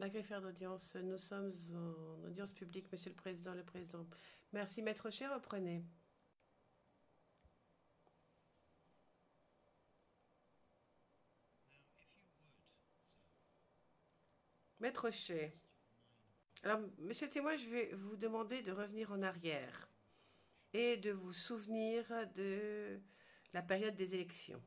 la greffière d'audience. Nous sommes en audience publique, Monsieur le Président, le Président. Merci, Maître Cher, reprenez. Maître Cher. Alors, Monsieur le témoin, je vais vous demander de revenir en arrière et de vous souvenir de la période des élections.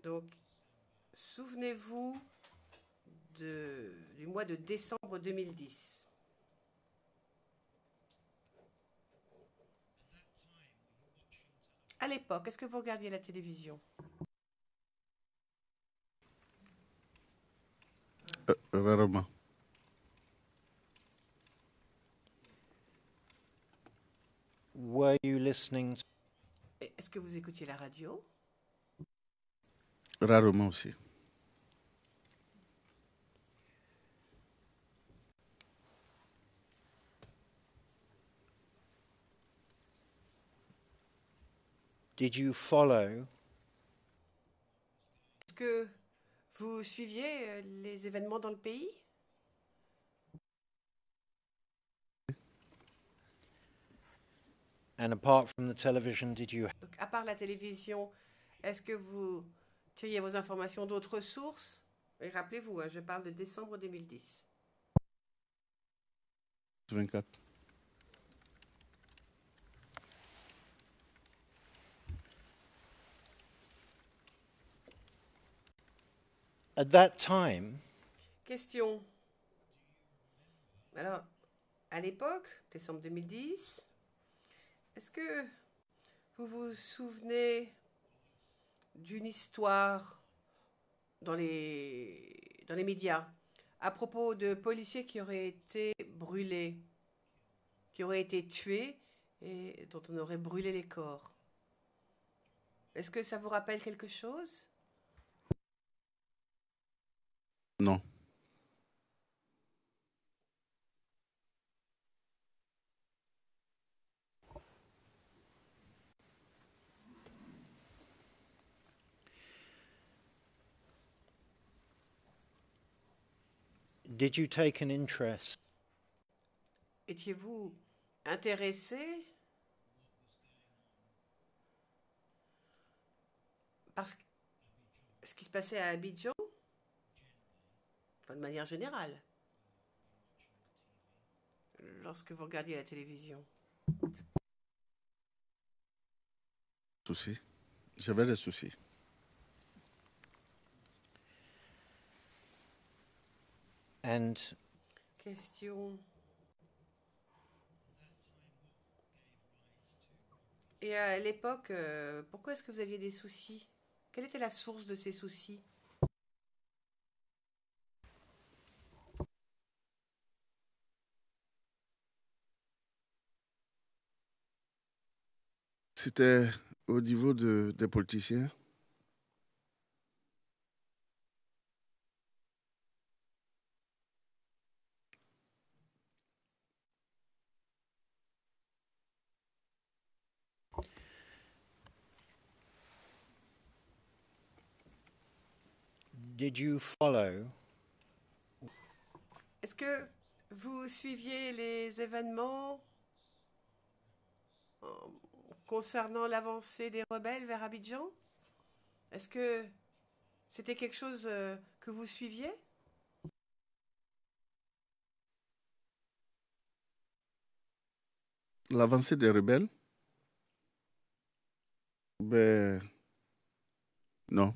Donc, souvenez-vous du mois de décembre 2010. À l'époque, est-ce que vous regardiez la télévision? Rarement. Were you listening to... Est-ce que vous écoutiez la radio? Rarement aussi. Did you follow Est-ce que vous suiviez les événements dans le pays? and apart from the television, did you Donc, à part la télévision, est-ce que vous tiriez vos informations d'autres sources? Et rappelez-vous, je parle de décembre 2010. 24. at that time Question. Alors, à l'époque, décembre 2010, est-ce que vous vous souvenez d'une histoire dans les médias à propos de policiers qui auraient été brûlés, qui auraient été tués et dont on aurait brûlé les corps? Est-ce que ça vous rappelle quelque chose? Non. did you take an interest Étiez-vous intéressé par ce qui se passait à Abidjan? Enfin, de manière générale, lorsque vous regardiez la télévision. Soucis. J'avais des soucis. and Question. Et à l'époque, pourquoi est-ce que vous aviez des soucis? Quelle était la source de ces soucis? C'était au niveau des politiciens. did you follow Est-ce que vous suiviez les événements concernant l'avancée des rebelles vers Abidjan? Est-ce que c'était quelque chose que vous suiviez? L'avancée des rebelles? Ben, non.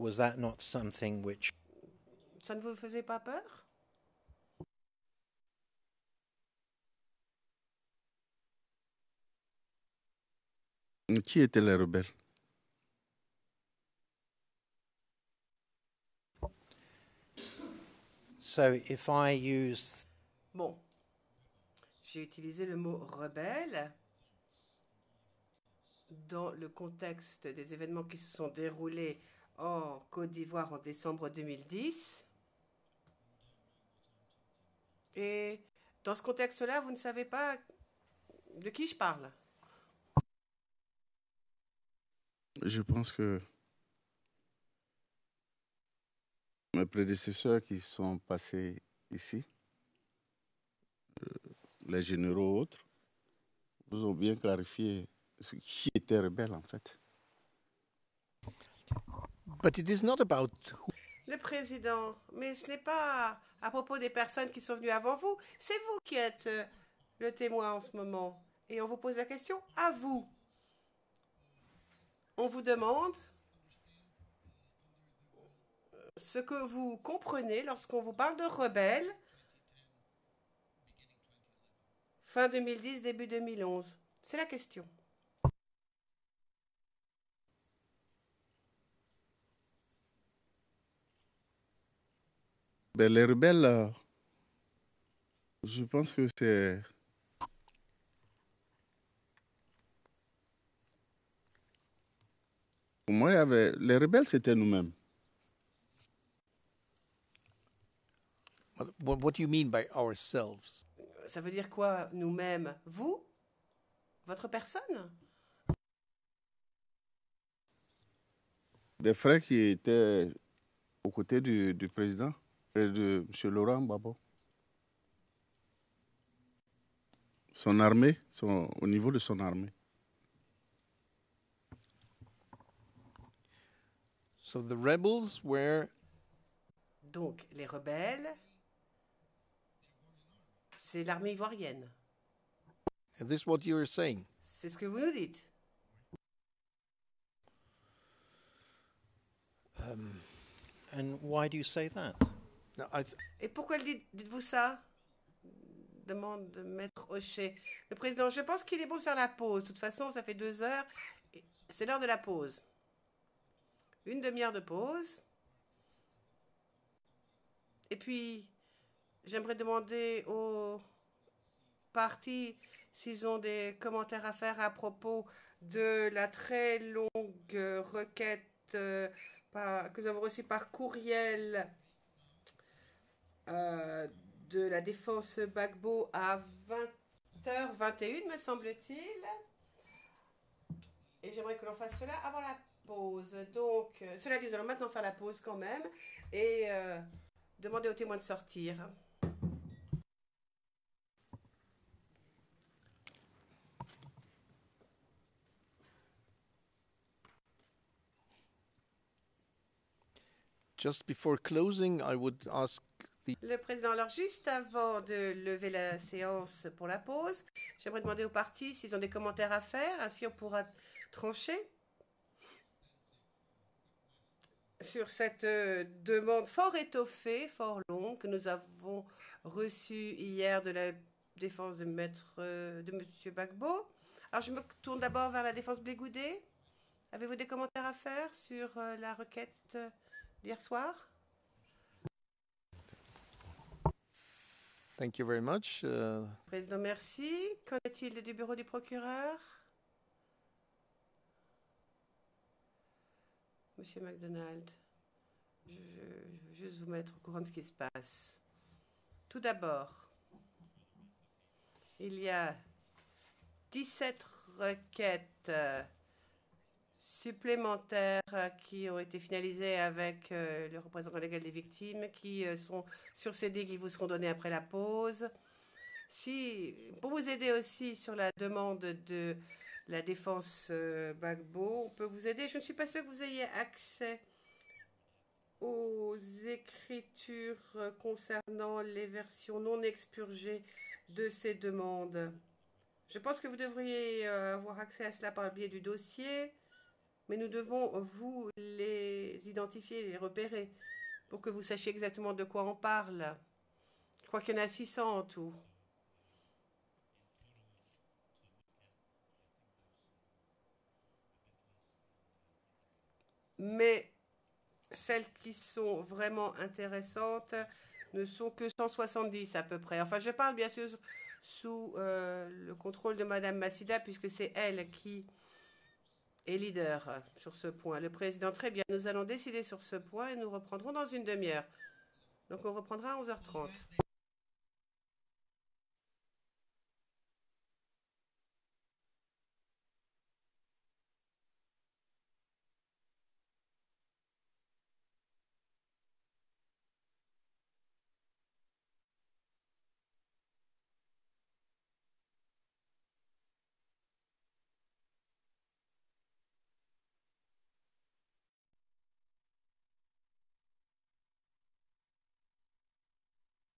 was that not something which Ça ne vous faisait pas peur? Qui étaient les rebelles? so if I use Bon, j'ai utilisé le mot rebelle dans le contexte des événements qui se sont déroulés en Côte d'Ivoire en décembre 2010. Et Dans ce contexte-là, vous ne savez pas de qui je parle. Je pense que mes prédécesseurs qui sont passés ici, les généraux autres, vous ont bien clarifié qui était rebelle en fait. But it is not about Le président, mais ce n'est pas à propos des personnes qui sont venues avant vous. C'est vous qui êtes le témoin en ce moment. Et on vous pose la question à vous. On vous demande ce que vous comprenez lorsqu'on vous parle de rebelles fin 2010, début 2011. C'est la question. Ben, les rebelles, je pense que c'est... Pour moi, les rebelles, c'était nous-mêmes. what do you mean by ourselves? Ça veut dire quoi, nous-mêmes? Vous? Votre personne? Des frères qui étaient aux côtés du président et de M. Laurent Gbagbo. Son armée, au niveau de son armée. So the rebels were Donc, les rebelles, c'est l'armée ivoirienne. is this what you're saying? C'est ce que vous nous dites. And why do you say that? Now, Et pourquoi dites-vous ça? Demande Maître Hocher. Le président, je pense qu'il est bon de faire la pause. De toute façon, ça fait 2 heures. C'est l'heure de la pause. Une demi-heure de pause. Et puis, j'aimerais demander aux partis s'ils ont des commentaires à faire à propos de la très longue requête que nous avons reçue par courriel de la défense Gbagbo à 20h21, me semble-t-il. Et j'aimerais que l'on fasse cela avant la pause. Donc, cela dit, nous allons maintenant faire la pause quand même et demander aux témoins de sortir. just before closing, I would ask Le président, alors juste avant de lever la séance pour la pause, j'aimerais demander aux partis s'ils ont des commentaires à faire, ainsi on pourra trancher sur cette demande fort étoffée, fort longue, que nous avons reçue hier de la défense de M. Gbagbo. Alors je me tourne d'abord vers la défense Blé-Goudé. Avez-vous des commentaires à faire sur la requête d'hier soir? Thank you very much. Président, merci. Qu'en est-il du bureau du procureur? Monsieur MacDonald, je veux juste vous mettre au courant de ce qui se passe. Tout d'abord, il y a 17 requêtes supplémentaires qui ont été finalisées avec le représentant légal des victimes, qui sont sur CD, qui vous seront données après la pause. Pour vous aider aussi sur la demande de la défense Gbagbo, on peut vous aider. Je ne suis pas sûre que vous ayez accès aux écritures concernant les versions non expurgées de ces demandes. Je pense que vous devriez avoir accès à cela par le biais du dossier, mais nous devons vous les identifier, les repérer, pour que vous sachiez exactement de quoi on parle. Je crois qu'il y en a 600 en tout. Mais celles qui sont vraiment intéressantes ne sont que 170 à peu près. Enfin, je parle bien sûr sous le contrôle de Madame Massida, puisque c'est elle qui est leader sur ce point. Le président, très bien, nous allons décider sur ce point et nous reprendrons dans une demi-heure. Donc on reprendra à 11h30.